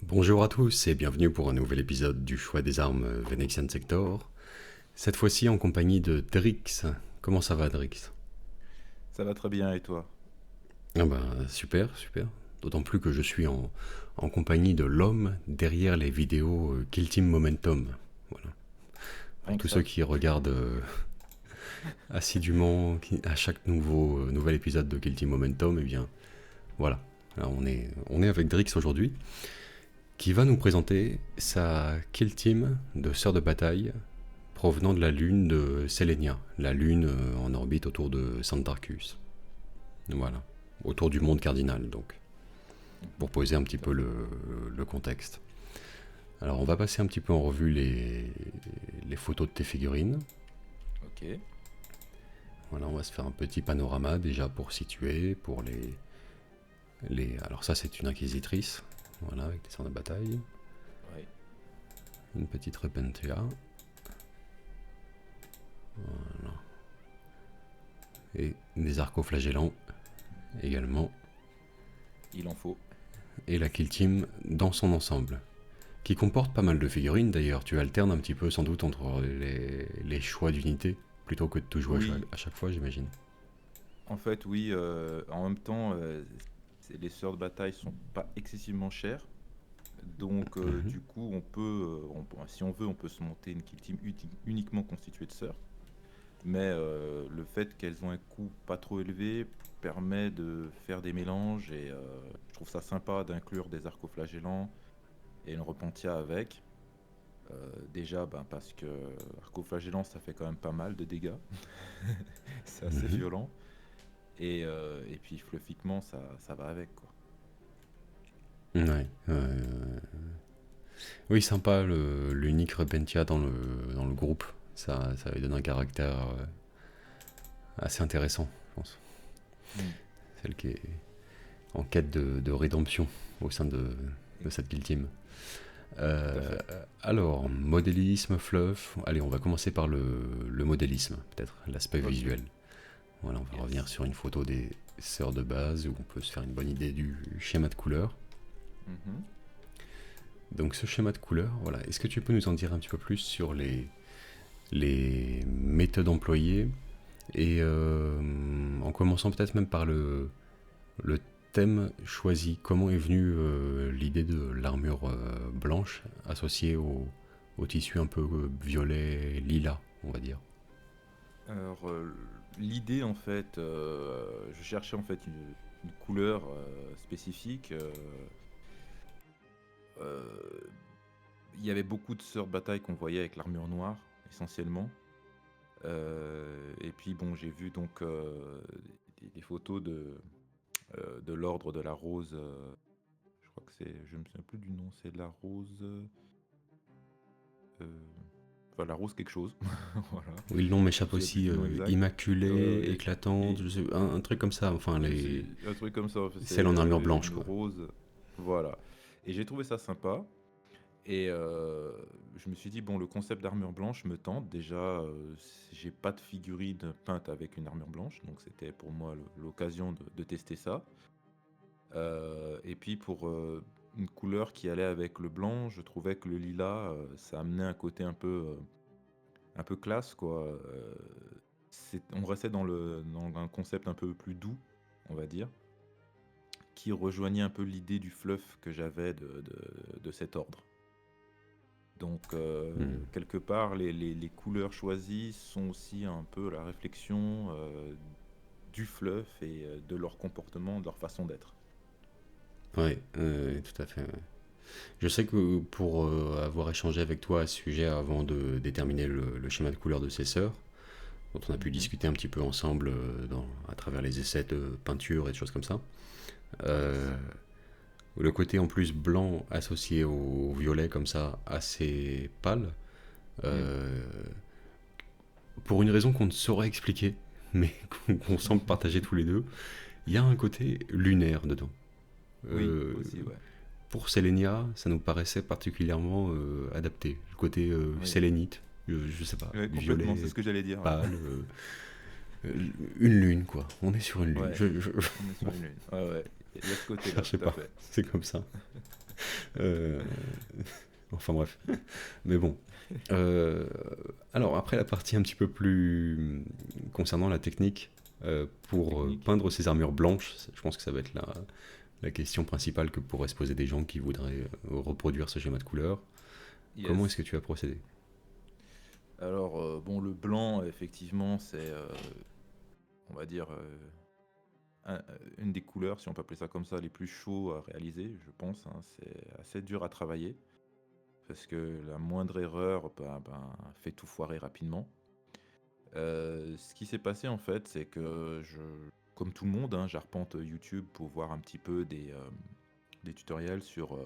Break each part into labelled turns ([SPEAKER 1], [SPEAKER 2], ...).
[SPEAKER 1] Bonjour à tous et bienvenue pour un nouvel épisode du choix des armes Venexian Sector. Cette fois-ci en compagnie de Drix. Comment ça va Drix?
[SPEAKER 2] Ça va très bien et toi?
[SPEAKER 1] Ah bah super, super. D'autant plus que je suis en compagnie de l'homme derrière les vidéos Kill Team Momentum. Voilà. Pour
[SPEAKER 2] Rien que
[SPEAKER 1] tous ceux
[SPEAKER 2] ça?
[SPEAKER 1] qui regardent assidûment à chaque nouvel épisode de Kill Team Momentum, eh bien voilà. Là, on est avec Drix aujourd'hui, qui va nous présenter sa Kill Team de sœurs de bataille provenant de la lune de Selenia, la lune en orbite autour de Santarcus. Voilà, autour du monde cardinal donc, pour
[SPEAKER 2] Mhm,
[SPEAKER 1] poser un petit
[SPEAKER 2] tout à
[SPEAKER 1] peu
[SPEAKER 2] fait.
[SPEAKER 1] le contexte. Alors on va passer un petit peu en revue les photos de tes figurines.
[SPEAKER 2] Ok.
[SPEAKER 1] Voilà, on va se faire un petit panorama déjà pour situer, pour Alors ça c'est une inquisitrice, voilà, avec des sorts de bataille.
[SPEAKER 2] Ouais.
[SPEAKER 1] Une petite Repentia. Et des arcoflagellants également.
[SPEAKER 2] Il en faut.
[SPEAKER 1] Et la kill team dans son ensemble, qui comporte pas mal de figurines d'ailleurs. Tu alternes un petit peu sans doute entre les choix d'unités, plutôt que de tout jouer
[SPEAKER 2] Oui,
[SPEAKER 1] à chaque fois, j'imagine.
[SPEAKER 2] en fait, oui. En même temps, les sœurs de bataille sont pas excessivement chères. Donc,
[SPEAKER 1] Mhm.
[SPEAKER 2] du coup, si on veut, on peut se monter une kill team uniquement constituée de sœurs. Mais le fait qu'elles ont un coût pas trop élevé permet de faire des mélanges et je trouve ça sympa d'inclure des arcoflagellants et une repentia avec. Déjà, ben, parce que arcoflagellant, ça fait quand même pas mal de dégâts. C'est assez
[SPEAKER 1] Mhm.
[SPEAKER 2] violent. Et puis, fluffiquement, ça va avec, quoi.
[SPEAKER 1] Ouais. Oui, sympa l'unique Repentia dans le groupe. Ça lui donne un caractère assez intéressant, je pense.
[SPEAKER 2] Hmm,
[SPEAKER 1] Celle qui est en quête de rédemption au sein de cette kill team.
[SPEAKER 2] tout à
[SPEAKER 1] Euh,
[SPEAKER 2] fait.
[SPEAKER 1] alors, modélisme, fluff. Allez, on va commencer par le modélisme, peut-être, l'aspect
[SPEAKER 2] Ok.
[SPEAKER 1] visuel. Voilà, on va revenir
[SPEAKER 2] Yes.
[SPEAKER 1] sur une photo des sœurs de base où on peut se faire une bonne idée du schéma de couleur.
[SPEAKER 2] Mhm.
[SPEAKER 1] Donc, ce schéma de couleur, voilà. Est-ce que tu peux nous en dire un petit peu plus sur les méthodes employées et en commençant peut-être même par le thème choisi. Comment est venue l'idée de l'armure blanche associée au tissu un peu violet lilas, on va dire.
[SPEAKER 2] Alors, l'idée, en fait, je cherchais en fait une couleur spécifique. Euh, Il y avait beaucoup de sœurs de bataille qu'on voyait avec l'armure noire, essentiellement. Et puis bon, j'ai vu donc des photos de l'ordre de la rose. Je crois que c'est, je me souviens plus du nom, c'est la rose, euh, enfin la rose quelque chose. Voilà.
[SPEAKER 1] Oui, le nom
[SPEAKER 2] Je me
[SPEAKER 1] m'échappe
[SPEAKER 2] souviens plus
[SPEAKER 1] aussi.
[SPEAKER 2] du nom exact.
[SPEAKER 1] Immaculée,
[SPEAKER 2] Ouais,
[SPEAKER 1] éclatante,
[SPEAKER 2] et
[SPEAKER 1] un truc comme ça. Enfin,
[SPEAKER 2] c'est un truc comme ça. C'est
[SPEAKER 1] celles en armure blanche,
[SPEAKER 2] une
[SPEAKER 1] quoi.
[SPEAKER 2] rose. Voilà. Et j'ai trouvé ça sympa. Et je me suis dit, bon, le concept d'armure blanche me tente. Déjà, j'ai pas de figurine peinte avec une armure blanche, donc c'était pour moi l'occasion de tester ça. Et puis pour une couleur qui allait avec le blanc, je trouvais que le lilas, ça amenait un côté un peu classe, quoi. On restait dans un concept un peu plus doux, on va dire, qui rejoignait un peu l'idée du fluff que j'avais de cet ordre. Donc,
[SPEAKER 1] Hmm.
[SPEAKER 2] quelque part, les couleurs choisies sont aussi un peu la réflexion du fluff et de leur comportement, de leur façon d'être.
[SPEAKER 1] Ouais, tout à fait. Ouais. Je sais que pour avoir échangé avec toi à ce sujet avant de déterminer le schéma de couleur de ces sœurs, dont on a pu
[SPEAKER 2] Mhm.
[SPEAKER 1] discuter un petit peu ensemble à travers les essais de peinture et de choses comme ça.
[SPEAKER 2] Yes.
[SPEAKER 1] Euh, le côté en plus blanc associé au violet comme ça, assez pâle,
[SPEAKER 2] Mm.
[SPEAKER 1] euh, pour une raison qu'on ne saurait expliquer, mais qu'on semble partager tous les deux, il y a un côté lunaire dedans.
[SPEAKER 2] Oui,
[SPEAKER 1] Euh,
[SPEAKER 2] aussi, ouais.
[SPEAKER 1] pour Selenia, ça nous paraissait particulièrement adapté. Le côté
[SPEAKER 2] Oui.
[SPEAKER 1] sélénite, je sais pas,
[SPEAKER 2] Ouais, complètement, c'est
[SPEAKER 1] violet
[SPEAKER 2] ce que j'allais dire, ouais.
[SPEAKER 1] pâle, une lune quoi. On est sur une lune.
[SPEAKER 2] Ouais, on est sur une lune. Ouais, ouais. Il y a ce
[SPEAKER 1] Je
[SPEAKER 2] côté-là,
[SPEAKER 1] cherchais
[SPEAKER 2] tout à
[SPEAKER 1] pas,
[SPEAKER 2] fait.
[SPEAKER 1] c'est comme ça. Euh, Enfin bref. Mais bon. Euh, alors après la partie un petit peu plus concernant la technique, pour
[SPEAKER 2] Technique.
[SPEAKER 1] peindre ces armures blanches, je pense que ça va être la question principale que pourraient se poser des gens qui voudraient reproduire ce schéma de couleur. Comment est-ce
[SPEAKER 2] Yes.
[SPEAKER 1] que tu as procédé?
[SPEAKER 2] Alors, bon, le blanc, effectivement, c'est, on va dire, une des couleurs, si on peut appeler ça comme ça, les plus chauds à réaliser, je pense, hein. C'est assez dur à travailler parce que la moindre erreur fait tout foirer rapidement. Ce qui s'est passé en fait, c'est que comme tout le monde, hein, j'arpente YouTube pour voir un petit peu des tutoriels sur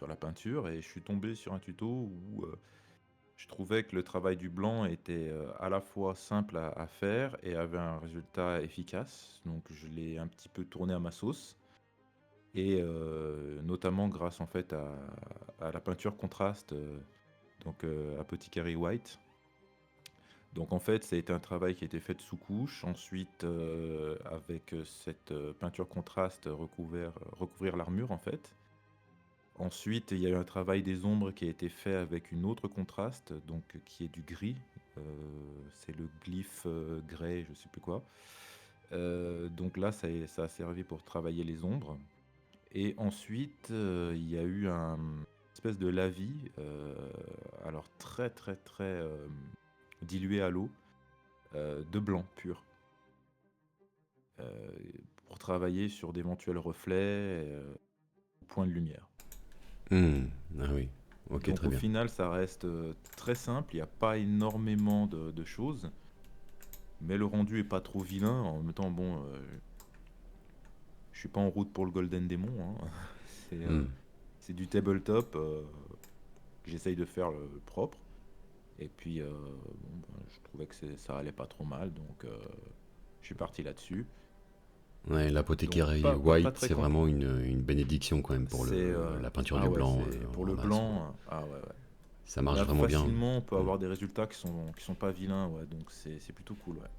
[SPEAKER 2] la peinture et je suis tombé sur un tuto où je trouvais que le travail du blanc était à la fois simple à faire et avait un résultat efficace. Donc je l'ai un petit peu tourné à ma sauce et notamment grâce en fait à la peinture contraste, Apothecary White. Donc en fait, ça a été un travail qui a été fait sous couche. Ensuite, avec cette peinture contraste, recouvrir l'armure en fait. Ensuite, il y a eu un travail des ombres qui a été fait avec une autre contraste, donc qui est du gris. Euh, c'est le glyphe grey, je sais plus quoi. Donc là, ça a servi pour travailler les ombres. Et ensuite, il y a eu un espèce de lavis, alors très très très dilué à l'eau, de blanc pur, euh, pour travailler sur d'éventuels reflets au point de lumière.
[SPEAKER 1] Hmm, ah oui, ok,
[SPEAKER 2] Donc
[SPEAKER 1] très
[SPEAKER 2] au
[SPEAKER 1] bien.
[SPEAKER 2] final, ça reste très simple, il n'y a pas énormément de choses, mais le rendu est pas trop vilain. En même temps, bon, je suis pas en route pour le Golden Demon, hein. C'est
[SPEAKER 1] Hmm.
[SPEAKER 2] c'est du tabletop que j'essaye de faire le propre. Et puis, je trouvais que ça allait pas trop mal, donc je suis parti là-dessus.
[SPEAKER 1] Ouais,
[SPEAKER 2] Donc
[SPEAKER 1] l'apothicaire
[SPEAKER 2] pas
[SPEAKER 1] white,
[SPEAKER 2] très
[SPEAKER 1] c'est
[SPEAKER 2] compl-
[SPEAKER 1] vraiment une bénédiction quand même pour
[SPEAKER 2] C'est
[SPEAKER 1] la peinture
[SPEAKER 2] ah
[SPEAKER 1] du
[SPEAKER 2] ouais,
[SPEAKER 1] blanc.
[SPEAKER 2] c'est pour le
[SPEAKER 1] Voilà,
[SPEAKER 2] blanc, ah ouais, ouais.
[SPEAKER 1] ça marche
[SPEAKER 2] Là,
[SPEAKER 1] vraiment bien.
[SPEAKER 2] facilement, on peut
[SPEAKER 1] Hmm.
[SPEAKER 2] avoir des résultats qui sont pas vilains, ouais, donc c'est plutôt cool, ouais.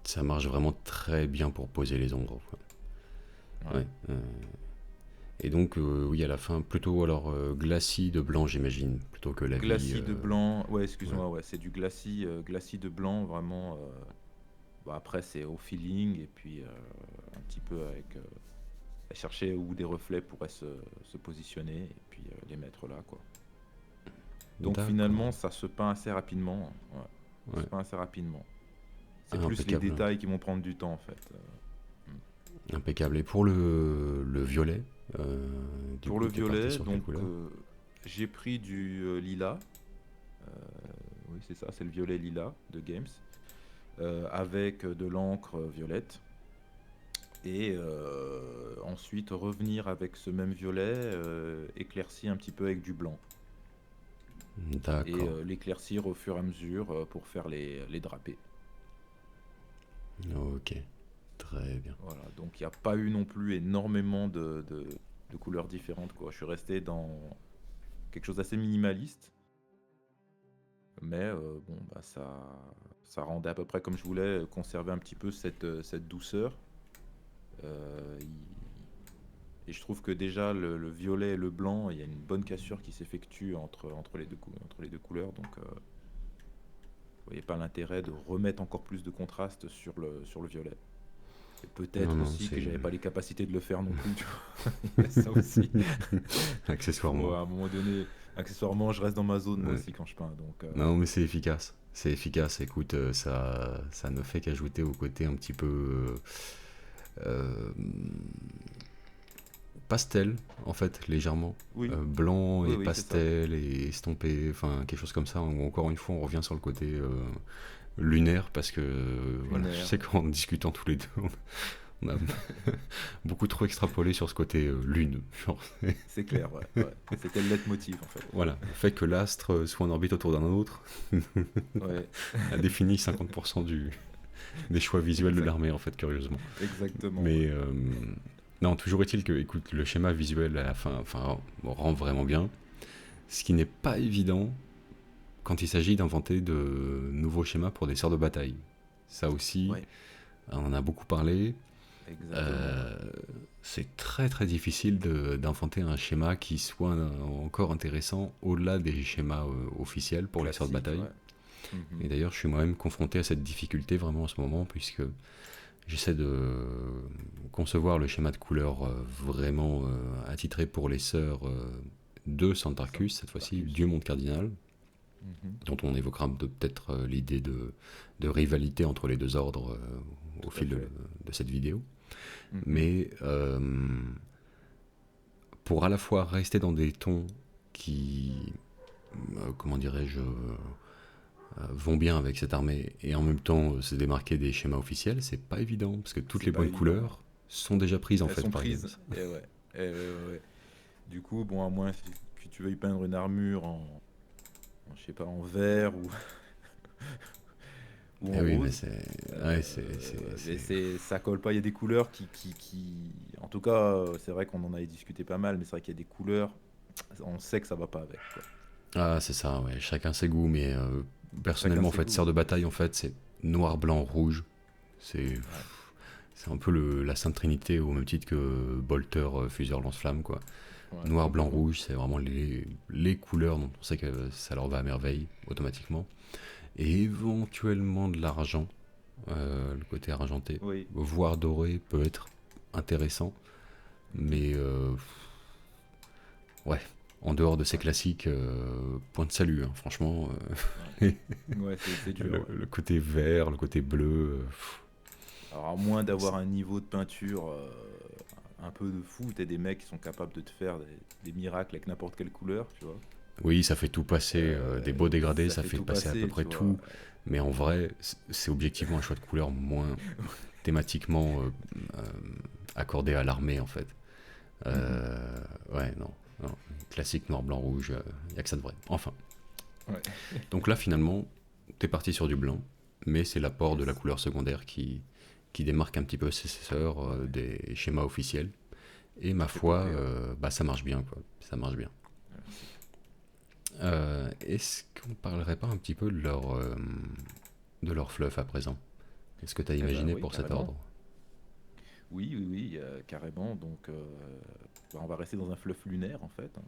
[SPEAKER 1] Ça marche vraiment très bien pour poser les ombres, quoi.
[SPEAKER 2] Ouais.
[SPEAKER 1] Ouais. Et donc, oui, à la fin, plutôt alors glacis de blanc, j'imagine, plutôt que la vie.
[SPEAKER 2] Glacis de blanc, ouais,
[SPEAKER 1] Ouais.
[SPEAKER 2] excuse-moi, ouais, c'est du glacis de blanc, vraiment. Bah, après, c'est au feeling, et puis un petit peu avec. À chercher où des reflets pourraient se positionner, et puis les mettre là, quoi. Donc
[SPEAKER 1] D'accord.
[SPEAKER 2] finalement, ça se peint assez rapidement, hein. Ouais, ça se
[SPEAKER 1] Ouais.
[SPEAKER 2] peint assez rapidement. C'est
[SPEAKER 1] Ah,
[SPEAKER 2] plus les
[SPEAKER 1] impeccable.
[SPEAKER 2] détails qui vont prendre du temps, en fait.
[SPEAKER 1] Impeccable. Et pour le violet, du
[SPEAKER 2] Pour le
[SPEAKER 1] coup, t'es parti
[SPEAKER 2] violet,
[SPEAKER 1] sur quelle
[SPEAKER 2] donc
[SPEAKER 1] couleur?
[SPEAKER 2] j'ai pris du lilas. Euh, oui, c'est ça, c'est le violet lilas de Games, avec de l'encre violette. Et ensuite revenir avec ce même violet éclairci un petit peu avec du blanc. Et
[SPEAKER 1] D'accord.
[SPEAKER 2] l'éclaircir au fur et à mesure pour faire les drapés.
[SPEAKER 1] Ok. Très bien.
[SPEAKER 2] Voilà, donc il n'y a pas eu non plus énormément de couleurs différentes, quoi. Je suis resté dans quelque chose d'assez minimaliste, mais bon, bah ça rendait à peu près comme je voulais, conserver un petit peu cette douceur. Il- Et je trouve que déjà le violet et le blanc, il y a une bonne cassure qui s'effectue entre les deux couleurs, donc vous voyez pas l'intérêt de remettre encore plus de contraste sur le violet. Et
[SPEAKER 1] Non,
[SPEAKER 2] peut-être
[SPEAKER 1] non,
[SPEAKER 2] aussi que
[SPEAKER 1] c'est.
[SPEAKER 2] j'avais pas les capacités de le faire non plus, tu vois. Il y a ça aussi. Faut
[SPEAKER 1] Accessoirement.
[SPEAKER 2] à un moment donné, accessoirement, je reste dans ma zone moi
[SPEAKER 1] Ouais.
[SPEAKER 2] aussi quand je peins, donc
[SPEAKER 1] Non, mais c'est efficace. C'est efficace. Écoute, ça ne fait qu'ajouter au côté un petit peu euh, pastel, en fait, légèrement.
[SPEAKER 2] oui,
[SPEAKER 1] Blanc
[SPEAKER 2] oui,
[SPEAKER 1] et
[SPEAKER 2] oui, c'est ça.
[SPEAKER 1] pastel et estompé, enfin quelque chose comme ça. Où encore une fois, on revient sur le côté lunaire parce que voilà, je
[SPEAKER 2] Lunaire,
[SPEAKER 1] sais qu'en discutant tous les deux, on a beaucoup trop extrapolé sur ce côté lune. Genre,
[SPEAKER 2] c'est clair, ouais, ouais. C'était le leitmotiv en fait.
[SPEAKER 1] voilà, le fait que l'astre soit en orbite autour d'un autre
[SPEAKER 2] Ouais,
[SPEAKER 1] a défini 50% des choix visuels de
[SPEAKER 2] exact,
[SPEAKER 1] l'armée, en fait, curieusement.
[SPEAKER 2] exactement, ouais.
[SPEAKER 1] Mais non, toujours est-il que, écoute, le schéma visuel à la fin, enfin, bon, rend vraiment bien. Ce qui n'est pas évident quand il s'agit d'inventer de nouveaux schémas pour des sorts de bataille. Ça aussi,
[SPEAKER 2] Ouais,
[SPEAKER 1] on en a beaucoup parlé.
[SPEAKER 2] exactement, ouais.
[SPEAKER 1] euh, c'est très très difficile d'inventer un schéma qui soit encore intéressant au-delà des schémas officiels pour les sorts de
[SPEAKER 2] Classique,
[SPEAKER 1] bataille.
[SPEAKER 2] ouais. Mhm.
[SPEAKER 1] Et d'ailleurs, je suis moi-même confronté à cette difficulté vraiment en ce moment, puisque j'essaie de concevoir le schéma de couleur vraiment attitré pour les sœurs de Santarcus, cette fois-ci,
[SPEAKER 2] Tarkus.
[SPEAKER 1] du monde cardinal,
[SPEAKER 2] Mhm.
[SPEAKER 1] dont on évoquera peut-être l'idée de rivalité entre les deux ordres au
[SPEAKER 2] Tout à
[SPEAKER 1] fil
[SPEAKER 2] fait.
[SPEAKER 1] de cette vidéo.
[SPEAKER 2] Mhm.
[SPEAKER 1] Mais pour à la fois rester dans des tons qui, comment dirais-je, vont bien avec cette armée et en même temps se démarquer des schémas officiels, c'est pas évident parce que toutes
[SPEAKER 2] C'est
[SPEAKER 1] les
[SPEAKER 2] pas
[SPEAKER 1] bonnes
[SPEAKER 2] évident.
[SPEAKER 1] couleurs sont déjà prises en
[SPEAKER 2] Elles
[SPEAKER 1] fait
[SPEAKER 2] sont
[SPEAKER 1] par Games.
[SPEAKER 2] prises. Et ouais. Et ouais, ouais, ouais. Du coup, bon, à moins que tu veuilles peindre une armure je sais pas, en vert ou
[SPEAKER 1] Eh
[SPEAKER 2] en
[SPEAKER 1] oui, mais
[SPEAKER 2] rose.
[SPEAKER 1] c'est. Ouais,
[SPEAKER 2] Mais ça colle pas. Il y a des couleurs en tout cas, c'est vrai qu'on en avait discuté pas mal, mais c'est vrai qu'il y a des couleurs, on sait que ça va pas avec, quoi.
[SPEAKER 1] Ah, c'est ça, ouais. Chacun ses goûts, mais
[SPEAKER 2] Chacun
[SPEAKER 1] personnellement, en
[SPEAKER 2] ses
[SPEAKER 1] fait,
[SPEAKER 2] goûts.
[SPEAKER 1] sœur de bataille, en fait, c'est noir, blanc, rouge. C'est.
[SPEAKER 2] Ouais,
[SPEAKER 1] C'est un peu la Sainte Trinité au même titre que Bolter, Fuseur, Lance-Flamme, quoi.
[SPEAKER 2] ouais,
[SPEAKER 1] Noir, blanc,
[SPEAKER 2] complètement.
[SPEAKER 1] rouge, c'est vraiment les couleurs dont on sait que ça leur va à merveille, automatiquement. Et éventuellement de l'argent, le côté argenté,
[SPEAKER 2] Oui.
[SPEAKER 1] voire doré peut être intéressant,
[SPEAKER 2] Mhm.
[SPEAKER 1] mais ouais, en dehors de ces
[SPEAKER 2] Ouais,
[SPEAKER 1] classiques, point de salut, hein, franchement.
[SPEAKER 2] ouais. Ouais, c'est dur, ouais.
[SPEAKER 1] Le côté vert, le côté bleu,
[SPEAKER 2] Alors, à moins d'avoir
[SPEAKER 1] c'est-
[SPEAKER 2] un niveau de peinture un peu de fou, t'as des mecs qui sont capables de te faire des miracles avec n'importe quelle couleur, tu vois.
[SPEAKER 1] oui, ça fait tout passer, des beaux dégradés,
[SPEAKER 2] Ça
[SPEAKER 1] ça
[SPEAKER 2] fait
[SPEAKER 1] fait
[SPEAKER 2] tout
[SPEAKER 1] passer à peu
[SPEAKER 2] passer,
[SPEAKER 1] près
[SPEAKER 2] tu vois.
[SPEAKER 1] tout, mais en vrai, c'est objectivement un choix de couleur moins thématiquement euh, accordé à l'armée, en fait.
[SPEAKER 2] Mhm.
[SPEAKER 1] Euh, ouais, non, non. Classique noir, blanc, rouge, il n'y a que ça de vrai. Enfin.
[SPEAKER 2] Ouais.
[SPEAKER 1] Donc là, finalement, t'es parti sur du blanc, mais c'est l'apport de la
[SPEAKER 2] Yes.
[SPEAKER 1] couleur secondaire qui démarque un petit peu ses sœurs
[SPEAKER 2] Ouais.
[SPEAKER 1] des schémas officiels. Et ma
[SPEAKER 2] Ça fait
[SPEAKER 1] foi,
[SPEAKER 2] plaisir.
[SPEAKER 1] bah, ça marche bien, quoi. Ça marche bien.
[SPEAKER 2] Merci.
[SPEAKER 1] Est-ce qu'on parlerait pas un petit peu de leur fluff à présent? Qu'est-ce que tu as
[SPEAKER 2] Eh ben
[SPEAKER 1] imaginé
[SPEAKER 2] oui,
[SPEAKER 1] pour cet
[SPEAKER 2] carrément.
[SPEAKER 1] ordre?
[SPEAKER 2] Oui, oui, oui, carrément. Donc, bah, on va rester dans un fluff lunaire, en fait, hein.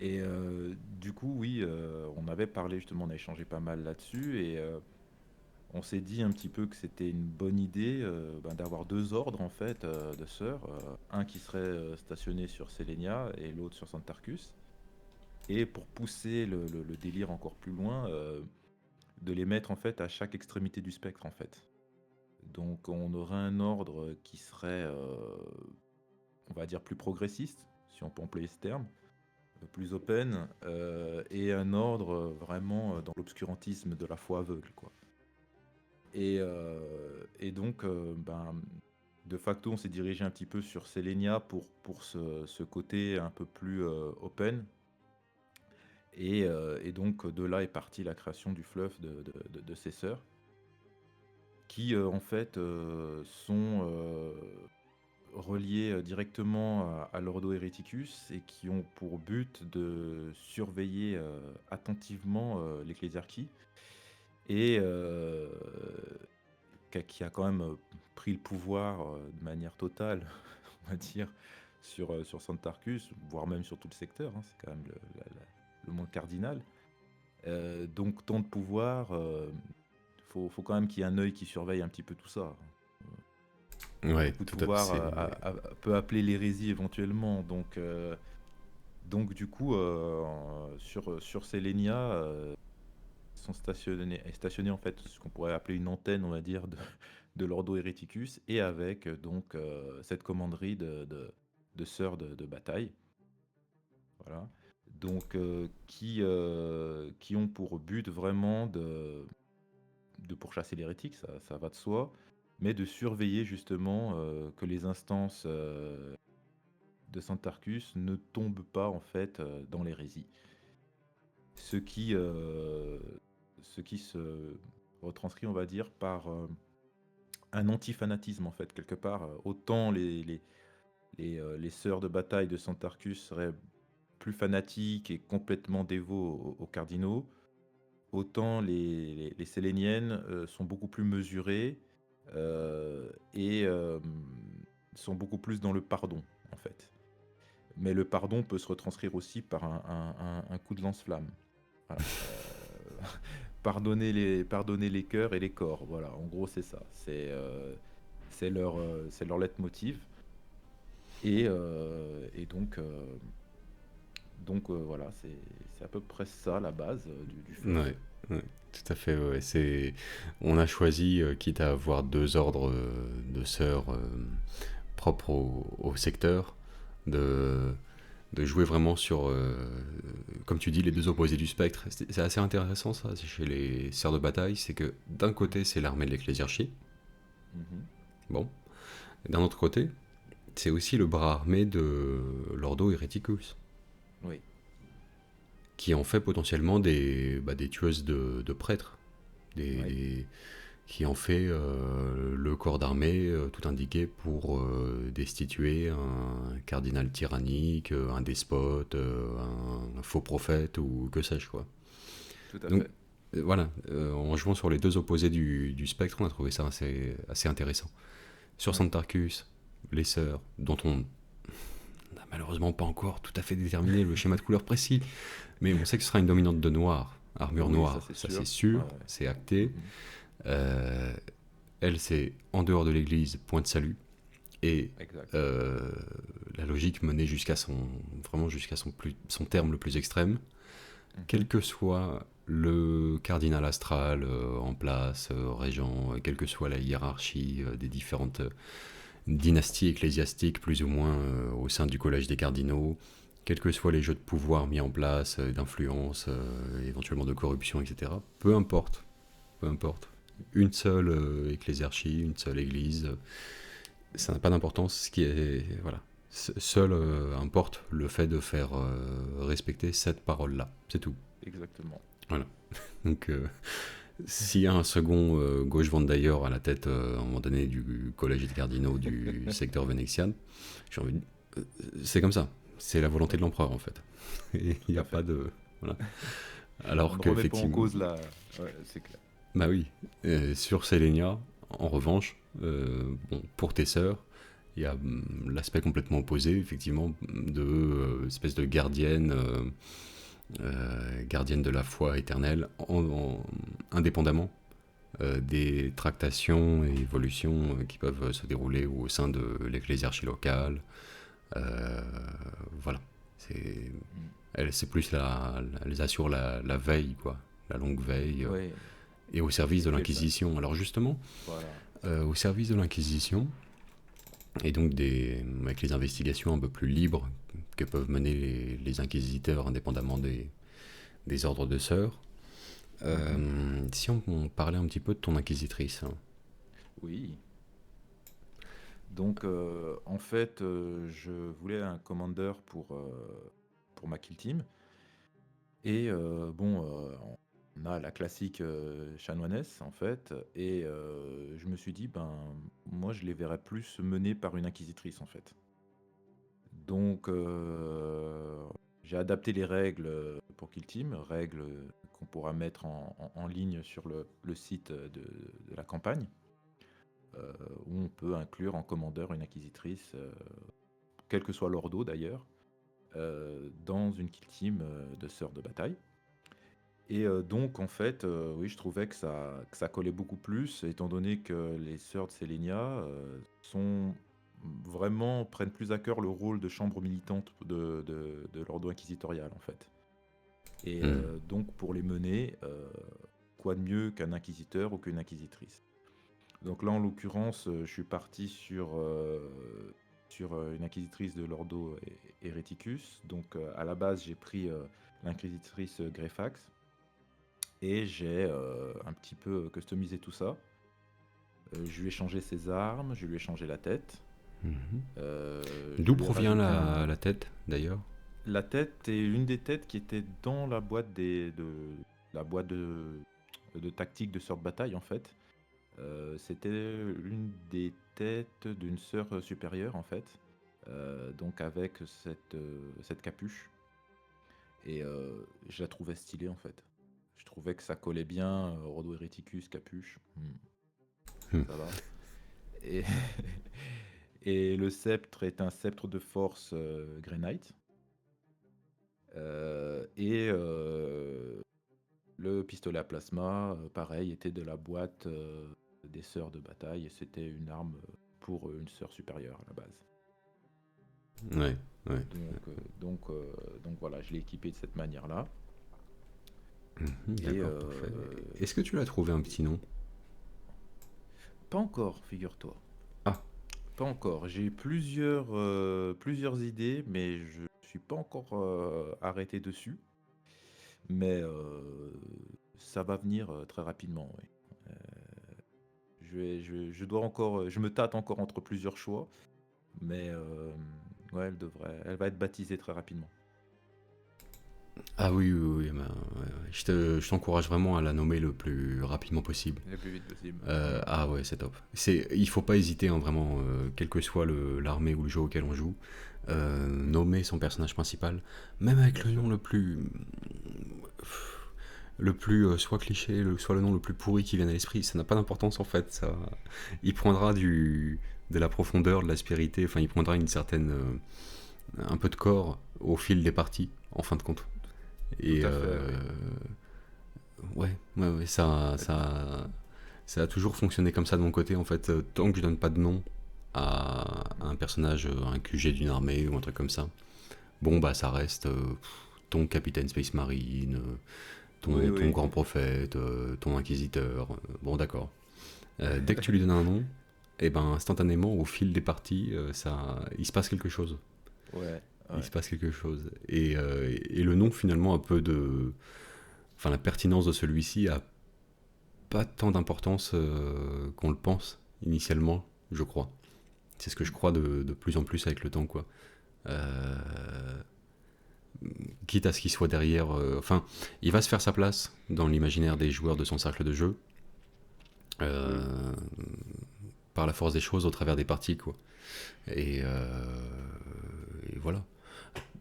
[SPEAKER 2] Et du coup, oui, on avait parlé justement, on a échangé pas mal là-dessus, et on s'est dit un petit peu que c'était une bonne idée ben, d'avoir deux ordres en fait de sœurs, un qui serait stationné sur Selenia et l'autre sur Santarcus. Et pour pousser le délire encore plus loin, de les mettre en fait à chaque extrémité du spectre en fait. Donc on aurait un ordre qui serait, on va dire, plus progressiste, si on peut employer ce terme, plus open, et un ordre vraiment dans l'obscurantisme de la foi aveugle, quoi. Et donc, ben, de facto, on s'est dirigé un petit peu sur Selenia pour ce côté un peu plus open. Et donc, de là est partie la création du fluff de ses sœurs, qui en fait sont reliées directement à l'Ordo Hereticus et qui ont pour but de surveiller attentivement l'ecclésiarchie et qui a quand même pris le pouvoir de manière totale, on va dire, sur Santarcus, voire même sur tout le secteur, hein, c'est quand même le monde cardinal. Donc tant de pouvoir, faut quand même qu'il y ait un œil qui surveille un petit peu tout ça.
[SPEAKER 1] Ouais,
[SPEAKER 2] Beaucoup de
[SPEAKER 1] tout à fait.
[SPEAKER 2] pouvoir peut appeler l'hérésie éventuellement. Donc du coup, sur Selenia, est stationnés en fait ce qu'on pourrait appeler une antenne, on va dire, de l'Ordo Hereticus, et avec donc cette commanderie de sœurs de bataille, voilà. Donc qui ont pour but vraiment de pourchasser l'hérétique, ça va de soi, mais de surveiller justement que les instances de Santarcus ne tombent pas en fait dans l'hérésie. Ce qui, euh, ce qui se retranscrit, on va dire, par un anti-fanatisme en fait, quelque part. Autant les sœurs de bataille de Santarcus seraient plus fanatiques et complètement dévots aux cardinaux, autant les Séléniennes sont beaucoup plus mesurées, et sont beaucoup plus dans le pardon, en fait. Mais le pardon peut se retranscrire aussi par un coup de lance-flamme. Voilà. Pardonner les cœurs et les corps. Voilà, en gros, c'est ça. C'est leur leitmotiv. Et donc voilà, c'est à peu près ça la base du feu.
[SPEAKER 1] Ouais, ouais, tout à fait. Ouais. On a choisi, quitte à avoir deux ordres de sœurs propres au secteur, de, de jouer vraiment sur, comme tu dis, les deux opposés du spectre. C'est assez intéressant ça, chez les sœurs de bataille, c'est que d'un côté c'est l'armée de l'ecclésiarchie,
[SPEAKER 2] Mhm.
[SPEAKER 1] bon, et d'un autre côté c'est aussi le bras armé de l'Ordo Hereticus,
[SPEAKER 2] Oui,
[SPEAKER 1] qui en fait potentiellement des tueuses de prêtres, des,
[SPEAKER 2] oui,
[SPEAKER 1] des- qui en fait le corps d'armée tout indiqué pour destituer un cardinal tyrannique, un despote, un faux prophète ou que sais-je quoi.
[SPEAKER 2] tout à
[SPEAKER 1] Donc
[SPEAKER 2] fait.
[SPEAKER 1] voilà, en jouant sur les deux opposés du spectre, on a trouvé ça assez intéressant. Sur
[SPEAKER 2] Oui.
[SPEAKER 1] Santarcus, les sœurs, dont on n'a malheureusement pas encore tout à fait déterminé le schéma de couleur précis, mais on sait que ce sera une dominante de noir, armure
[SPEAKER 2] Oui, ça
[SPEAKER 1] noire,
[SPEAKER 2] c'est
[SPEAKER 1] ça c'est
[SPEAKER 2] sûr. Ouais,
[SPEAKER 1] sûr,
[SPEAKER 2] ouais.
[SPEAKER 1] c'est acté.
[SPEAKER 2] Mhm.
[SPEAKER 1] Euh, Elle, c'est en dehors de l'église, point de salut. Et
[SPEAKER 2] Exact.
[SPEAKER 1] euh, la logique menée vraiment jusqu'à son terme le plus extrême, quel
[SPEAKER 2] Mhm.
[SPEAKER 1] que soit le cardinal astral en place, régent, quelle que soit la hiérarchie des différentes dynasties ecclésiastiques plus ou moins au sein du collège des cardinaux, quels que soient les jeux de pouvoir mis en place, d'influence, éventuellement de corruption, etc. Peu importe. Une seule ecclésiarchie, une seule église, ça n'a pas d'importance. Ce qui est voilà, seul importe le fait de faire respecter cette parole-là. C'est tout.
[SPEAKER 2] Exactement.
[SPEAKER 1] Voilà. Donc, s'il y a un second Gauche Van Dyer à la tête, à un moment donné, du collège des cardinaux du secteur vénétien, j'ai envie de... c'est comme ça. C'est la volonté
[SPEAKER 2] Oui,
[SPEAKER 1] de l'empereur, en fait. Il
[SPEAKER 2] tout
[SPEAKER 1] n'y a
[SPEAKER 2] à
[SPEAKER 1] pas
[SPEAKER 2] fait.
[SPEAKER 1] de... Voilà.
[SPEAKER 2] On
[SPEAKER 1] Alors
[SPEAKER 2] ne remet pas en
[SPEAKER 1] qu'effectivement...
[SPEAKER 2] cause la. Ouais, c'est clair.
[SPEAKER 1] Bah oui. Sur Selenia, en revanche, bon, pour tes sœurs, il y a l'aspect complètement opposé, effectivement, de espèce de gardienne, gardienne de la foi éternelle, indépendamment des tractations et évolutions qui peuvent se dérouler au sein de l'ecclésiarchie locale. Euh, voilà. C'est,
[SPEAKER 2] Mm.
[SPEAKER 1] c'est plus elles assurent la veille, quoi, la longue veille,
[SPEAKER 2] Oui.
[SPEAKER 1] et au service
[SPEAKER 2] Et
[SPEAKER 1] de
[SPEAKER 2] puis elle, ça.
[SPEAKER 1] l'Inquisition. Alors justement,
[SPEAKER 2] Voilà.
[SPEAKER 1] au service de l'Inquisition, et donc avec les investigations un peu plus libres que peuvent mener les inquisiteurs indépendamment des ordres de sœurs,
[SPEAKER 2] Mhm.
[SPEAKER 1] si on parlait un petit peu de ton inquisitrice, hein.
[SPEAKER 2] Oui. Donc, en fait, je voulais un commander pour ma kill team. Et bon, on a la classique chanoinesse, en fait. Et je me suis dit, ben, moi, je les verrais plus menés par une inquisitrice, en fait. Donc, j'ai adapté les règles pour Kill Team, règles qu'on pourra mettre en ligne sur le site de la campagne, euh, où on peut inclure en commandeur une inquisitrice, quel que soit l'ordo d'ailleurs, dans une Kill Team de sœurs de bataille. Et donc, en fait, oui, je trouvais que ça collait beaucoup plus, étant donné que les sœurs de Sélénia sont vraiment prennent plus à cœur le rôle de chambre militante de l'ordre inquisitorial, en fait. Et
[SPEAKER 1] Hmm.
[SPEAKER 2] donc, pour les mener, quoi de mieux qu'un inquisiteur ou qu'une inquisitrice? Donc là, en l'occurrence, je suis parti sur une inquisitrice de l'Ordo Hereticus. Donc, à la base, j'ai pris l'inquisitrice Greyfax. Et j'ai un petit peu customisé tout ça. Je lui ai changé ses armes, je lui ai changé la tête.
[SPEAKER 1] Mhm.
[SPEAKER 2] Je
[SPEAKER 1] D'où
[SPEAKER 2] lui ai
[SPEAKER 1] provient
[SPEAKER 2] rajouté
[SPEAKER 1] la
[SPEAKER 2] un.
[SPEAKER 1] tête, d'ailleurs?
[SPEAKER 2] La tête est une des têtes qui était dans la boîte la boîte de tactique de sœur de bataille en fait. C'était une des têtes d'une sœur supérieure en fait. Donc avec cette capuche. Et je la trouvais stylée en fait. Je trouvais que ça collait bien, Rodo Hereticus, capuche.
[SPEAKER 1] Hmm.
[SPEAKER 2] Ça va. Et, et le sceptre est un sceptre de force Grey Knight. Et le pistolet à plasma, pareil, était de la boîte des sœurs de bataille et c'était une arme pour une sœur supérieure à la base.
[SPEAKER 1] Ouais, ouais.
[SPEAKER 2] Donc voilà, je l'ai équipé de cette manière-là. Et
[SPEAKER 1] D'accord, parfait. Est-ce que tu l'as trouvé un petit nom?
[SPEAKER 2] pas encore, figure-toi.
[SPEAKER 1] Ah,
[SPEAKER 2] Pas encore. J'ai plusieurs idées, mais je suis pas encore arrêté dessus. Mais ça va venir très rapidement, oui. Je dois encore, je me tâte encore entre plusieurs choix, mais ouais, elle va être baptisée très rapidement.
[SPEAKER 1] ah oui, oui, oui, bah, ouais, ouais. Je t'encourage vraiment à la nommer le plus rapidement possible.
[SPEAKER 2] Le plus vite possible.
[SPEAKER 1] Ah ouais, c'est top. Il faut pas hésiter, hein, vraiment, quel que soit l'armée ou le jeu auquel on joue, nommer son personnage principal, même avec
[SPEAKER 2] Bien
[SPEAKER 1] le
[SPEAKER 2] sûr.
[SPEAKER 1] nom le plus soit cliché, soit le nom le plus pourri qui vienne à l'esprit, ça n'a pas d'importance en fait. Il prendra de la profondeur, de l'aspérité, enfin il prendra une certaine, un peu de corps au fil des parties, en fin de compte.
[SPEAKER 2] Tout
[SPEAKER 1] Et
[SPEAKER 2] à fait, oui.
[SPEAKER 1] ouais, ouais, ouais, ça a toujours fonctionné comme ça de mon côté en fait. Tant que je donne pas de nom à un personnage, un QG d'une armée ou un truc comme ça, bon bah ça reste ton capitaine Space Marine,
[SPEAKER 2] Oui,
[SPEAKER 1] ton
[SPEAKER 2] oui.
[SPEAKER 1] grand prophète, ton inquisiteur. Bon d'accord. Dès que tu lui donnes un nom, et ben instantanément au fil des parties, il se passe quelque chose.
[SPEAKER 2] Ouais,
[SPEAKER 1] Il se
[SPEAKER 2] ouais.
[SPEAKER 1] passe quelque chose. Et le nom finalement un peu de, enfin la pertinence de celui-ci a pas tant d'importance qu'on le pense initialement, je crois. C'est ce que je crois de plus en plus avec le temps, quoi. Euh, Quitte à ce qu'il soit derrière. Enfin, il va se faire sa place dans l'imaginaire des joueurs de son cercle de jeu,
[SPEAKER 2] Oui.
[SPEAKER 1] euh, par la force des choses au travers des parties, quoi. Et, et voilà.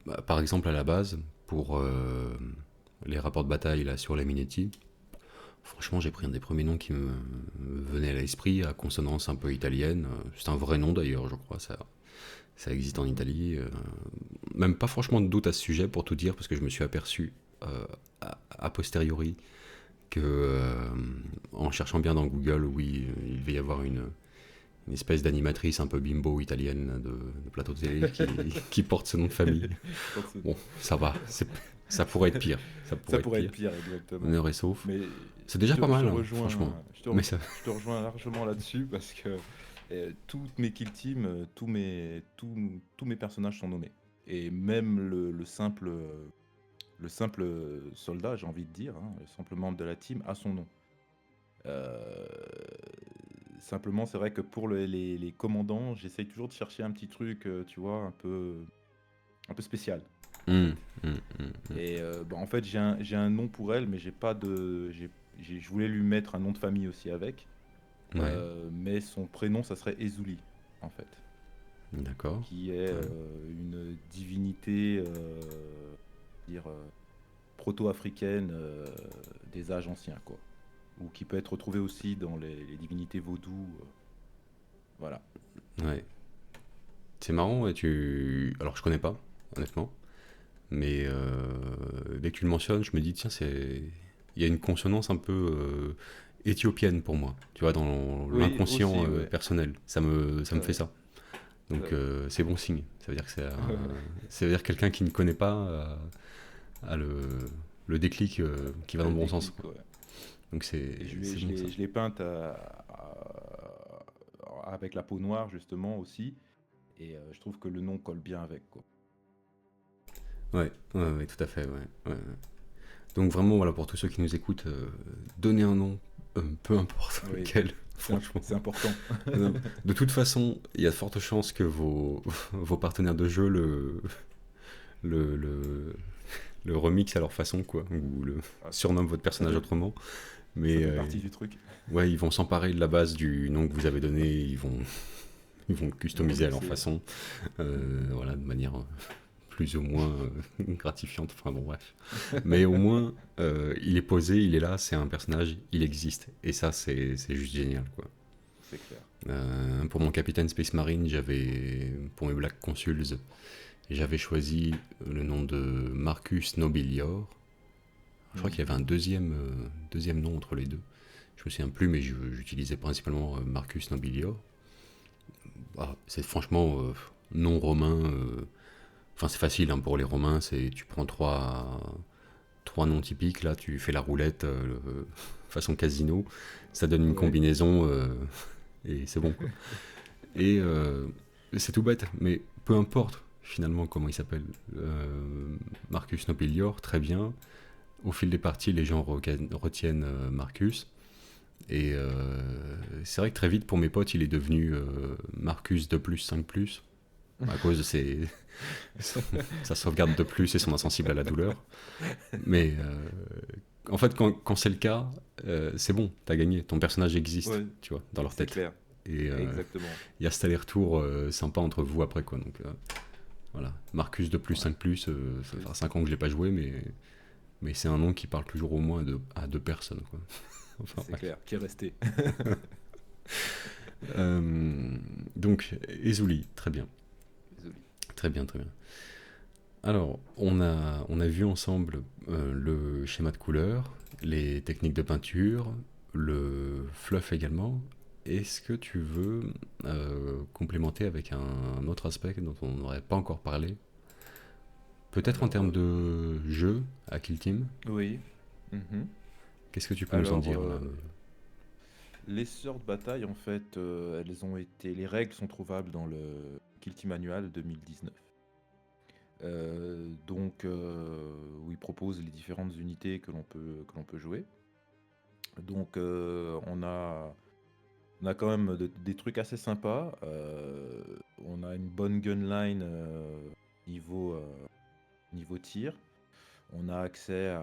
[SPEAKER 1] Bah, par exemple, à la base, pour les rapports de bataille là, sur les Minetti, franchement, j'ai pris un des premiers noms qui me venait à l'esprit, à consonance un peu italienne. C'est un vrai nom d'ailleurs, je crois, ça existe en
[SPEAKER 2] Mhm.
[SPEAKER 1] Italie. Même pas franchement de doute à ce sujet, pour tout dire, parce que je me suis aperçu a posteriori que, en cherchant bien dans Google, oui, il devait y avoir une espèce d'animatrice un peu bimbo italienne de plateau de télé qui porte ce nom de famille.
[SPEAKER 2] Force-
[SPEAKER 1] Bon, ça va, ça pourrait être pire. Ça
[SPEAKER 2] Ça
[SPEAKER 1] pourrait être
[SPEAKER 2] pourrait être
[SPEAKER 1] pire.
[SPEAKER 2] pire, exactement.
[SPEAKER 1] Honneur et sauf.
[SPEAKER 2] Mais
[SPEAKER 1] C'est déjà pas
[SPEAKER 2] je te
[SPEAKER 1] mal, hein, franchement.
[SPEAKER 2] rejoins,
[SPEAKER 1] Mais ça.
[SPEAKER 2] je te rejoins largement là-dessus parce que toutes mes kill teams, tous mes personnages sont nommés. Et même le simple soldat, j'ai envie de dire, hein, le simple membre de la team a son nom. Euh, Simplement, c'est vrai que pour les commandants, j'essaye toujours de chercher un petit truc, tu vois, un peu spécial, en
[SPEAKER 1] Hum,
[SPEAKER 2] fait.
[SPEAKER 1] hum, hum, hum.
[SPEAKER 2] Et bah, en fait, j'ai un nom pour elle, mais j'ai pas de. Je voulais lui mettre un nom de famille aussi avec.
[SPEAKER 1] Ouais,
[SPEAKER 2] Mais son prénom, ça serait Ezuli, en fait.
[SPEAKER 1] d'accord.
[SPEAKER 2] Qui est
[SPEAKER 1] Ouais.
[SPEAKER 2] une divinité dire, proto-africaine des âges anciens, quoi. Ou qui peut être retrouvée aussi dans les divinités vaudou. Voilà.
[SPEAKER 1] Ouais. C'est marrant, alors je connais pas, honnêtement, mais dès que tu le mentionnes, je me dis, tiens, il y a une consonance un peu éthiopienne pour moi, tu vois, dans
[SPEAKER 2] Oui,
[SPEAKER 1] l'inconscient
[SPEAKER 2] aussi, ouais.
[SPEAKER 1] personnel. Ça me fait
[SPEAKER 2] Ouais,
[SPEAKER 1] ça. Donc
[SPEAKER 2] ouais.
[SPEAKER 1] c'est bon signe. Ça veut dire que ça veut dire que quelqu'un qui ne connaît pas a le déclic qui va dans
[SPEAKER 2] Le
[SPEAKER 1] le bon sens,
[SPEAKER 2] déclic,
[SPEAKER 1] quoi.
[SPEAKER 2] ouais.
[SPEAKER 1] Donc
[SPEAKER 2] Et
[SPEAKER 1] c'est bon ça.
[SPEAKER 2] je l'ai peinte avec la peau noire, justement, aussi. Et je trouve que le nom colle bien avec, quoi.
[SPEAKER 1] Ouais, ouais, ouais, tout à fait, ouais. Ouais, ouais. Donc vraiment, voilà, pour tous ceux qui nous écoutent, donnez un nom, peu importe
[SPEAKER 2] Oui,
[SPEAKER 1] lequel, franchement.
[SPEAKER 2] c'est important.
[SPEAKER 1] De toute façon, il y a de fortes chances que vos partenaires de jeu le, le, le remixent à leur façon, quoi, ou le
[SPEAKER 2] Ah,
[SPEAKER 1] surnomment votre
[SPEAKER 2] ça
[SPEAKER 1] personnage
[SPEAKER 2] fait,
[SPEAKER 1] autrement.
[SPEAKER 2] ça
[SPEAKER 1] Mais
[SPEAKER 2] fait partie du truc.
[SPEAKER 1] ouais, ils vont s'emparer de la base du nom que vous avez donné, ils vont le
[SPEAKER 2] Ils vont
[SPEAKER 1] customiser à leur
[SPEAKER 2] remixer.
[SPEAKER 1] façon, voilà, de manière plus ou moins gratifiante, enfin bon, bref. Mais au moins, il est posé, il est là, c'est un personnage, il existe. Et ça, c'est juste génial, quoi.
[SPEAKER 2] c'est clair.
[SPEAKER 1] Pour mon capitaine Space Marine, pour mes Black Consuls, j'avais choisi le nom de Marcus Nobilior. Je crois qu'il y avait un deuxième nom entre les deux. Je me souviens plus, mais j'utilisais principalement Marcus Nobilior. C'est franchement nom romain. Enfin, c'est facile hein, pour les Romains. Tu prends trois noms typiques. Là, tu fais la roulette façon casino. Ça donne une
[SPEAKER 2] Ouais,
[SPEAKER 1] combinaison et c'est bon quoi. Et c'est tout bête, mais peu importe finalement comment il s'appelle. Marcus Nobilior, très bien. Au fil des parties, les gens retiennent Marcus. Et c'est vrai que très vite, pour mes potes, il est devenu Marcus 2 plus 5 plus, à cause de sa sauvegarde de plus et son insensible à la douleur. Mais en fait, quand c'est le cas, c'est bon, t'as gagné. Ton personnage existe,
[SPEAKER 2] ouais,
[SPEAKER 1] tu vois, dans leur
[SPEAKER 2] c'est
[SPEAKER 1] tête.
[SPEAKER 2] clair.
[SPEAKER 1] Et
[SPEAKER 2] Exactement.
[SPEAKER 1] il y a cet aller-retour sympa entre vous après, quoi. Donc voilà, Marcus 2 plus
[SPEAKER 2] Ouais,
[SPEAKER 1] 5 plus, ça fait
[SPEAKER 2] plus.
[SPEAKER 1] 5 ans que je l'ai pas joué, mais c'est un nom qui parle toujours au moins à deux personnes, quoi. Enfin
[SPEAKER 2] C'est
[SPEAKER 1] bref.
[SPEAKER 2] clair. Qui est resté.
[SPEAKER 1] Euh, donc, Ezuli, très bien.
[SPEAKER 2] Désolé.
[SPEAKER 1] Très bien, très bien. Alors, on a vu ensemble le schéma de couleur, les techniques de peinture, le fluff également. Est-ce que tu veux complémenter avec un autre aspect dont on n'aurait pas encore parlé? Peut-être en
[SPEAKER 2] Alors,
[SPEAKER 1] termes de jeu à Kill Team.
[SPEAKER 2] oui. Mhm.
[SPEAKER 1] Qu'est-ce que tu peux nous en
[SPEAKER 2] Alors,
[SPEAKER 1] dire là?
[SPEAKER 2] les sœurs de bataille, en fait, les règles sont trouvables dans le Kill Team Manual 2019. Où il propose les différentes unités que l'on peut jouer. Donc, on a quand même des trucs assez sympas. On a une bonne gunline niveau, niveau tir. On a accès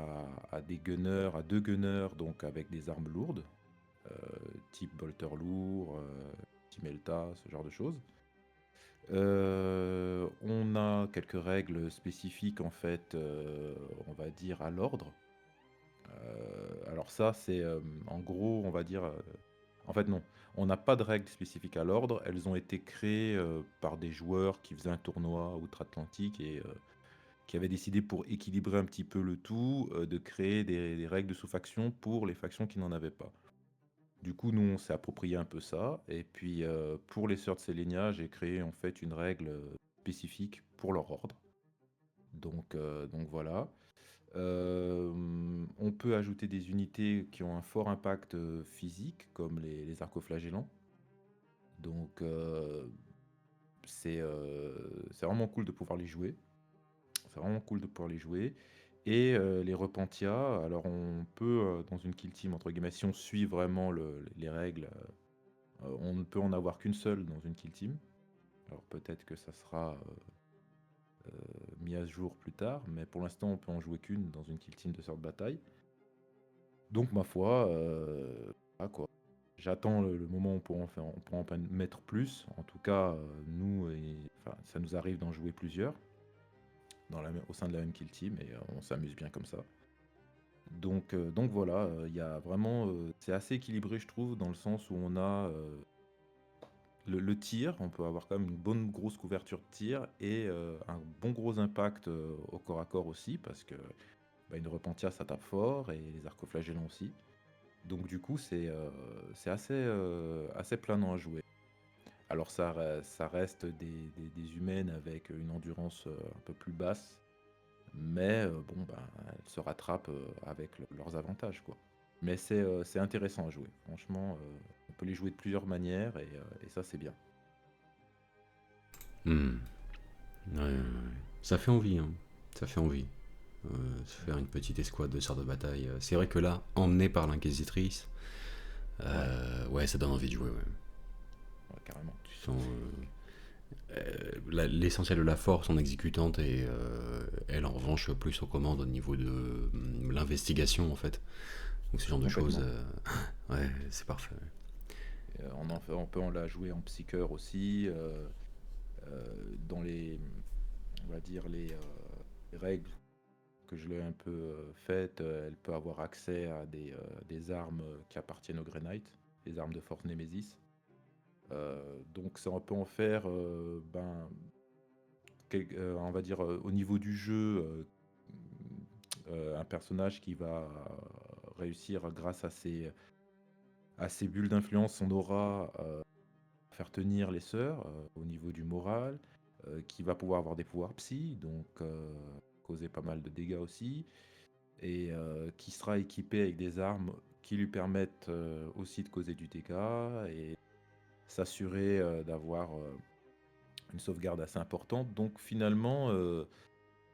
[SPEAKER 2] à des gunners, à deux gunners, donc avec des armes lourdes, euh, type bolter lourd, Timelta, ce genre de choses. On a quelques règles spécifiques en fait, on va dire à l'ordre. Alors ça, c'est en gros, on va dire. En fait, non, on n'a pas de règles spécifiques à l'ordre. Elles ont été créées par des joueurs qui faisaient un tournoi outre-Atlantique et qui avaient décidé, pour équilibrer un petit peu le tout, de créer des règles de sous-faction pour les factions qui n'en avaient pas. Du coup, nous, on s'est approprié un peu ça. Et puis, pour les sœurs de Sélénia, j'ai créé en fait une règle spécifique pour leur ordre. Donc voilà. On peut ajouter des unités qui ont un fort impact physique, comme les arcoflagellants. Donc, c'est vraiment cool de pouvoir les jouer. C'est vraiment cool de pouvoir les jouer. Et les repentia, alors on peut, dans une kill team, entre guillemets, si on suit vraiment les règles, on ne peut en avoir qu'une seule dans une kill team. Alors peut-être que ça sera mis à jour plus tard, mais pour l'instant on peut en jouer qu'une dans une kill team de sort de bataille. Donc ma foi, ah quoi. J'attends le moment où on pourra en mettre plus. En tout cas, nous, enfin, ça nous arrive d'en jouer plusieurs au sein de la même kill team et on s'amuse bien comme ça. Donc voilà, il y a vraiment, c'est assez équilibré, je trouve, dans le sens où on a le tir, on peut avoir quand même une bonne grosse couverture de tir et un bon gros impact au corps à corps aussi, parce que une repentia ça tape fort et les arcoflagellants aussi. Donc du coup, c'est assez planant à jouer. Alors ça reste des humaines avec une endurance un peu plus basse, mais bon, elles se rattrapent avec leurs avantages, quoi. Mais c'est intéressant à jouer. Franchement, on peut les jouer de plusieurs manières et ça, c'est bien.
[SPEAKER 1] Hmm. Ouais, ouais, ouais. Ça fait envie, hein. Ça fait envie. Se faire une petite escouade de sœurs de bataille. C'est vrai que là, emmené par l'inquisitrice,
[SPEAKER 2] Ouais,
[SPEAKER 1] ouais, ça donne envie de jouer. Ouais.
[SPEAKER 2] ouais, carrément.
[SPEAKER 1] Tu sens l'essentiel de la force en exécutante et elle en revanche plus aux commandes au niveau de l'investigation en fait. Donc ce genre de choses,
[SPEAKER 2] Complètement.
[SPEAKER 1] ouais, c'est parfait.
[SPEAKER 2] On peut en la jouer en psycheur aussi. Dans on va dire, les règles que je l'ai un peu faites, elle peut avoir accès à des armes qui appartiennent au Grey Knight, des armes de force Némésis. Donc ça, on peut en faire, ben, on va dire, au niveau du jeu, un personnage qui va réussir grâce à ses bulles d'influence, son aura, faire tenir les sœurs au niveau du moral, qui va pouvoir avoir des pouvoirs psy, donc causer pas mal de dégâts aussi, et qui sera équipé avec des armes qui lui permettent aussi de causer du dégât et s'assurer d'avoir une sauvegarde assez importante. Donc finalement,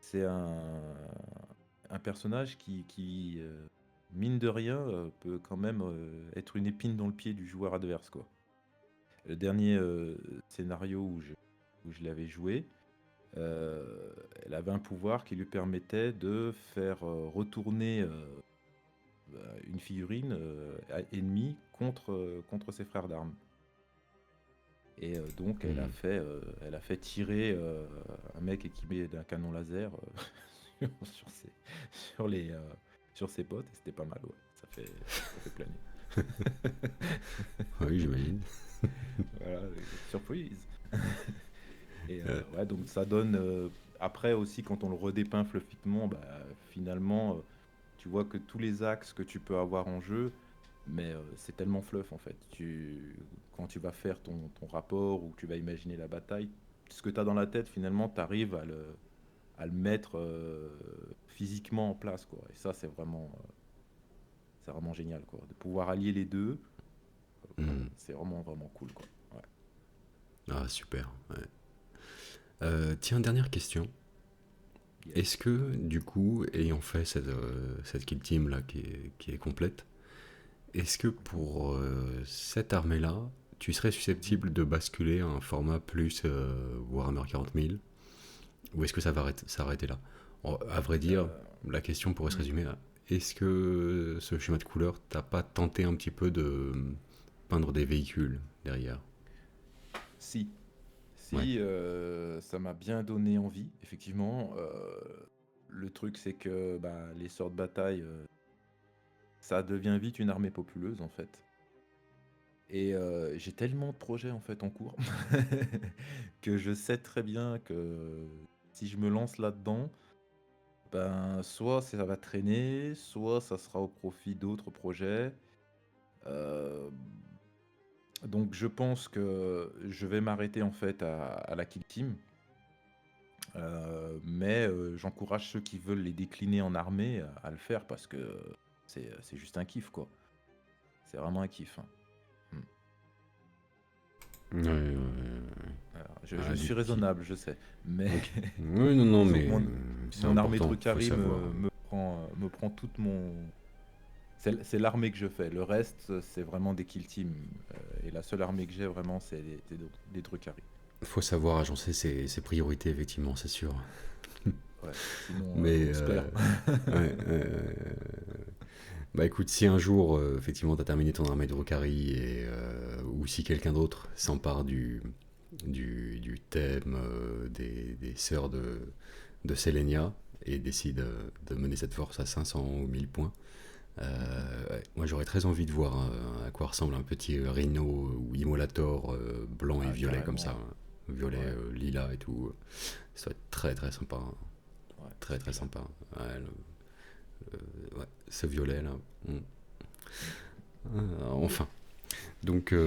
[SPEAKER 2] c'est un personnage qui, mine de rien, peut quand même être une épine dans le pied du joueur adverse, quoi. Le dernier scénario où je l'avais joué, elle avait un pouvoir qui lui permettait de faire retourner une figurine ennemie contre ses frères d'armes. Et donc
[SPEAKER 1] Hmm.
[SPEAKER 2] elle a fait tirer un mec équipé d'un canon laser sur sur les, sur ses potes, et c'était pas mal, ouais. Ça fait planer.
[SPEAKER 1] Oui, j'imagine.
[SPEAKER 2] Voilà, surprise. Et
[SPEAKER 1] Euh,
[SPEAKER 2] ouais, donc ça donne. Après aussi, quand on le redépeint fluffiquement, bah, finalement, tu vois que tous les axes que tu peux avoir en jeu, mais c'est tellement fluff en fait. Quand tu vas faire ton rapport ou que tu vas imaginer la bataille, ce que tu as dans la tête, finalement, tu arrives à le mettre physiquement en place, quoi. Et ça, c'est vraiment génial, quoi. De pouvoir allier les deux,
[SPEAKER 1] hmm.
[SPEAKER 2] c'est vraiment, vraiment cool, quoi. Ouais.
[SPEAKER 1] Ah, super. Ouais. Tiens, dernière question. Est-ce
[SPEAKER 2] Yes.
[SPEAKER 1] que, du coup, ayant fait cette kill team là qui est complète, est-ce que
[SPEAKER 2] Mhm.
[SPEAKER 1] pour cette armée-là, tu serais
[SPEAKER 2] Mhm.
[SPEAKER 1] susceptible de basculer à un format plus Warhammer 40 000? Ou est-ce que ça va s'arrêter là? À vrai dire,
[SPEAKER 2] Euh,
[SPEAKER 1] la question pourrait se
[SPEAKER 2] hmm.
[SPEAKER 1] résumer à est-ce que ce schéma de couleur t'a pas tenté un petit peu de peindre des véhicules derrière?
[SPEAKER 2] Si,
[SPEAKER 1] Ouais.
[SPEAKER 2] si, ça m'a bien donné envie, effectivement. Le truc, c'est que bah, les sorts de bataille, ça devient vite une armée populeuse, en fait. Et j'ai tellement de projets, en fait, en cours, que je sais très bien que si je me lance là-dedans, ben, soit ça va traîner, soit ça sera au profit d'autres projets. Euh, donc je pense que je vais m'arrêter, en fait, à la Kill Team. Mais j'encourage ceux qui veulent les décliner en armée à le faire parce que c'est juste un kiff, quoi. C'est vraiment un kiff, hein. Mm.
[SPEAKER 1] Ouais, ouais, ouais.
[SPEAKER 2] Alors, je
[SPEAKER 1] Ah, du
[SPEAKER 2] suis
[SPEAKER 1] type.
[SPEAKER 2] raisonnable, je sais, mais
[SPEAKER 1] Ok. Oui, non, non,
[SPEAKER 2] disons que
[SPEAKER 1] mais c'est
[SPEAKER 2] mon armée
[SPEAKER 1] important, faut
[SPEAKER 2] Drukhari
[SPEAKER 1] savoir.
[SPEAKER 2] me prend toute mon... C'est l'armée que je fais. Le reste, c'est vraiment des kill teams. Et la seule armée que j'ai vraiment, c'est des Drukhari.
[SPEAKER 1] Faut savoir agencer ses priorités, effectivement, c'est sûr.
[SPEAKER 2] Ouais, sinon
[SPEAKER 1] Mais
[SPEAKER 2] on se perd.
[SPEAKER 1] ouais, bah écoute, si un jour, effectivement, t'as terminé ton armée de Rokari ou si quelqu'un d'autre s'empare du thème des sœurs de Selenia et décide de mener cette force à 500 ou 1000 points,
[SPEAKER 2] Mhm.
[SPEAKER 1] ouais, moi j'aurais très envie de voir à quoi ressemble un petit Rhino ou Immolator blanc et
[SPEAKER 2] Ah,
[SPEAKER 1] violet comme ça,
[SPEAKER 2] carrément.
[SPEAKER 1] hein. Violet,
[SPEAKER 2] Ouais,
[SPEAKER 1] lilas et tout. Ça va être très très sympa, hein.
[SPEAKER 2] ouais,
[SPEAKER 1] Très
[SPEAKER 2] c'est
[SPEAKER 1] très
[SPEAKER 2] clair.
[SPEAKER 1] sympa. Ouais, ouais, ce violet là. Mm.
[SPEAKER 2] Mm.
[SPEAKER 1] Enfin. Donc, ouais,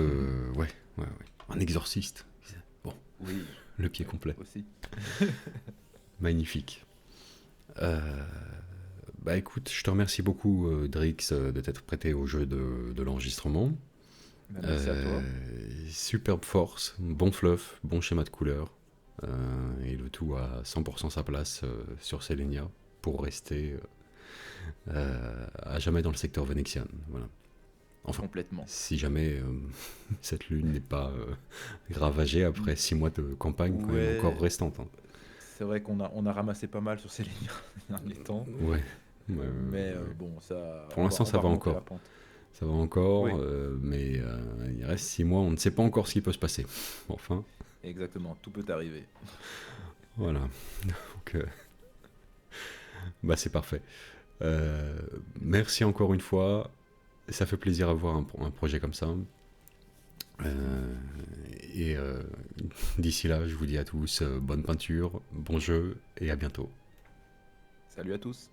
[SPEAKER 1] ouais, ouais. Un exorciste. Bon,
[SPEAKER 2] Oui,
[SPEAKER 1] le pied
[SPEAKER 2] oui,
[SPEAKER 1] complet.
[SPEAKER 2] aussi.
[SPEAKER 1] Magnifique. Euh, Bah écoute, je te remercie beaucoup, Drix, de t'être prêté au jeu de l'enregistrement.
[SPEAKER 2] Bah, merci à toi.
[SPEAKER 1] Superbe force, bon fluff, bon schéma de couleur. Et le tout à 100% sa place sur Selenia pour rester à jamais dans le secteur vénétien. Voilà. Enfin,
[SPEAKER 2] Complètement.
[SPEAKER 1] si jamais cette lune n'est pas ravagée
[SPEAKER 2] Mm.
[SPEAKER 1] après 6 mois de campagne quand même encore
[SPEAKER 2] Ouais,
[SPEAKER 1] restante, hein.
[SPEAKER 2] c'est vrai qu'on a ramassé pas mal sur ces lignes ces derniers temps.
[SPEAKER 1] Ouais. Ouais, ouais,
[SPEAKER 2] Mais
[SPEAKER 1] ouais.
[SPEAKER 2] bon, ça,
[SPEAKER 1] Pour l'instant,
[SPEAKER 2] on
[SPEAKER 1] ça
[SPEAKER 2] va
[SPEAKER 1] va
[SPEAKER 2] remonter la
[SPEAKER 1] encore.
[SPEAKER 2] pente.
[SPEAKER 1] Ça va encore,
[SPEAKER 2] Oui,
[SPEAKER 1] mais il reste 6 mois, on ne sait pas encore ce qui peut se passer. Enfin,
[SPEAKER 2] exactement. Tout peut arriver.
[SPEAKER 1] voilà. Donc, bah, c'est parfait. Euh, Merci encore une fois. Ça fait plaisir à voir un projet comme ça.
[SPEAKER 2] Mhm.
[SPEAKER 1] Euh, Et d'ici là, je vous dis à tous bonne peinture, bon jeu et à bientôt.
[SPEAKER 2] Salut à tous.